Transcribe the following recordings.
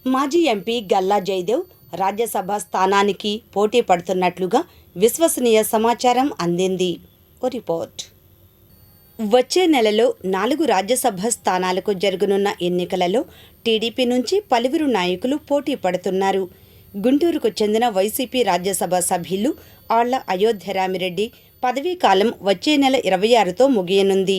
మాజీ ఎంపీ గల్లా జయదేవ్ రాజ్యసభ స్థానానికి పోటీ పడుతున్నట్లుగా విశ్వసనీయ సమాచారం అందింది. ఓ రిపోర్ట్. వచ్చే నెలలో 4 రాజ్యసభ స్థానాలకు జరగనున్న ఎన్నికలలో టీడీపీ నుంచి పలువురు నాయకులు పోటీ పడుతున్నారు. గుంటూరుకు చెందిన వైసీపీ రాజ్యసభ సభ్యులు ఆళ్ల అయోధ్యరామిరెడ్డి పదవీకాలం వచ్చే నెల 26తో ముగియనుంది.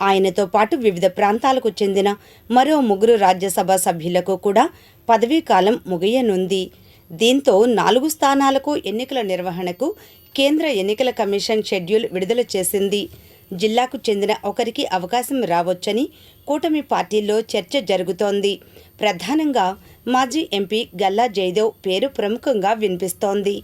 ఆయనతో పాటు వివిధ ప్రాంతాలకు చెందిన మరో 3 రాజ్యసభ సభ్యులకు కూడా పదవీకాలం ముగియనుంది. దీంతో 4 స్థానాలకు ఎన్నికల నిర్వహణకు కేంద్ర ఎన్నికల కమిషన్ షెడ్యూల్ విడుదల చేసింది. జిల్లాకు చెందిన ఒకరికి అవకాశం రావచ్చని కూటమి పార్టీల్లో చర్చ జరుగుతోంది. ప్రధానంగా మాజీ ఎంపీ గల్లా జయదేవ్ పేరు ప్రముఖంగా వినిపిస్తోంది.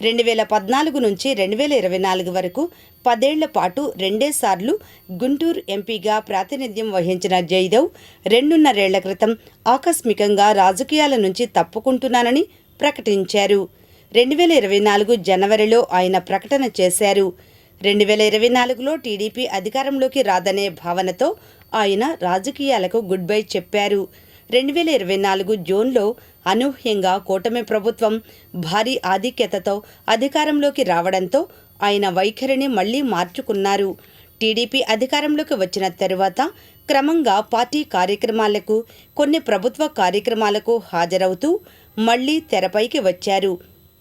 2014 నుంచి 2024 వరకు 10 ఏళ్ల పాటు 2 సార్లు గుంటూరు ఎంపీగా ప్రాతినిధ్యం వహించిన జయదేవ్ 2.5 ఏళ్ల క్రితం ఆకస్మికంగా రాజకీయాల నుంచి తప్పుకుంటున్నానని ప్రకటించారు. 2024 జనవరిలో ఆయన ప్రకటన చేశారు. 2024లో టీడీపీ అధికారంలోకి రాదనే భావనతో ఆయన రాజకీయాలకు గుడ్ బై చెప్పారు. 2024 జూన్లో అనూహ్యంగా కూటమి ప్రభుత్వం భారీ ఆధిక్యతతో అధికారంలోకి రావడంతో ఆయన వైఖరిని మళ్లీ మార్చుకున్నారు. టీడీపీ అధికారంలోకి వచ్చిన తరువాత క్రమంగా పార్టీ కార్యక్రమాలకు, కొన్ని ప్రభుత్వ కార్యక్రమాలకు హాజరవుతూ మళ్లీ తెరపైకి వచ్చారు.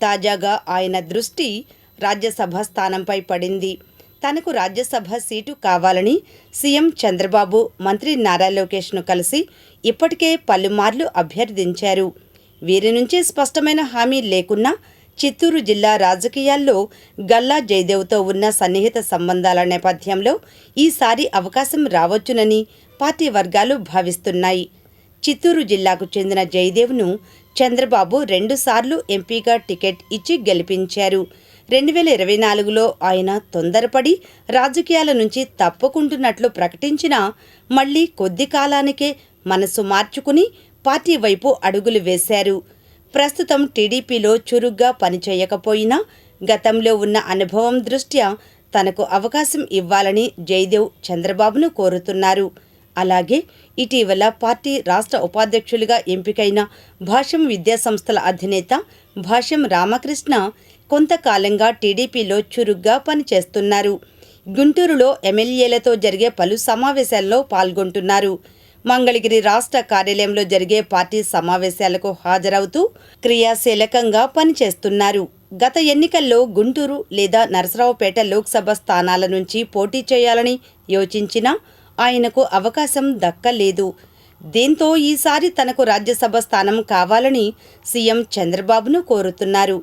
తాజాగా ఆయన దృష్టి రాజ్యసభ స్థానంపై పడింది. తనకు రాజ్యసభ సీటు కావాలని సీఎం చంద్రబాబు, మంత్రి నారా లోకేష్ను కలిసి ఇప్పటికే పలుమార్లు అభ్యర్థించారు. వీరి నుంచి స్పష్టమైన హామీ లేకున్నా చిత్తూరు జిల్లా రాజకీయాల్లో గల్లా జయదేవ్తో ఉన్న సన్నిహిత సంబంధాల నేపథ్యంలో ఈసారి అవకాశం రావచ్చునని పార్టీ వర్గాలు భావిస్తున్నాయి. చిత్తూరు జిల్లాకు చెందిన జయదేవ్ను చంద్రబాబు 2 సార్లు ఎంపీగా టికెట్ ఇచ్చి గెలిపించారు. 2024లో ఆయన తొందరపడి రాజకీయాల నుంచి తప్పుకుంటున్నట్లు ప్రకటించినా మళ్లీ కొద్ది కాలానికే మనసు మార్చుకుని పార్టీ వైపు అడుగులు వేశారు. ప్రస్తుతం టీడీపీలో చురుగ్గా పనిచేయకపోయినా గతంలో ఉన్న అనుభవం దృష్ట్యా తనకు అవకాశం ఇవ్వాలని జయదేవ్ చంద్రబాబును కోరుతున్నారు. అలాగే ఇటీవల పార్టీ రాష్ట్ర ఉపాధ్యక్షులుగా ఎంపికైన భాష్యం విద్యాసంస్థల అధినేత భాష్యం రామకృష్ణ కొంతకాలంగా టీడీపీలో చురుగ్గా పనిచేస్తున్నారు. గుంటూరులో ఎమ్మెల్యేలతో జరిగే పలు సమావేశాల్లో పాల్గొంటున్నారు. మంగళగిరి రాష్ట్ర కార్యాలయంలో జరిగే పార్టీ సమావేశాలకు హాజరవుతూ క్రియాశీలకంగా పనిచేస్తున్నారు. గత ఎన్నికల్లో గుంటూరు లేదా నరసరావుపేట లోక్సభ స్థానాల నుంచి పోటీ చేయాలని యోచించినా ఆయనకు అవకాశం దక్కలేదు. దీంతో ఈసారి తనకు రాజ్యసభ స్థానం కావాలని సీఎం చంద్రబాబును కోరుతున్నారు.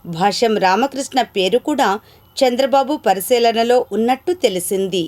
భాష్యం రామకృష్ణ పేరు కూడా చంద్రబాబు పరిశీలనలో ఉన్నట్టు తెలిసింది.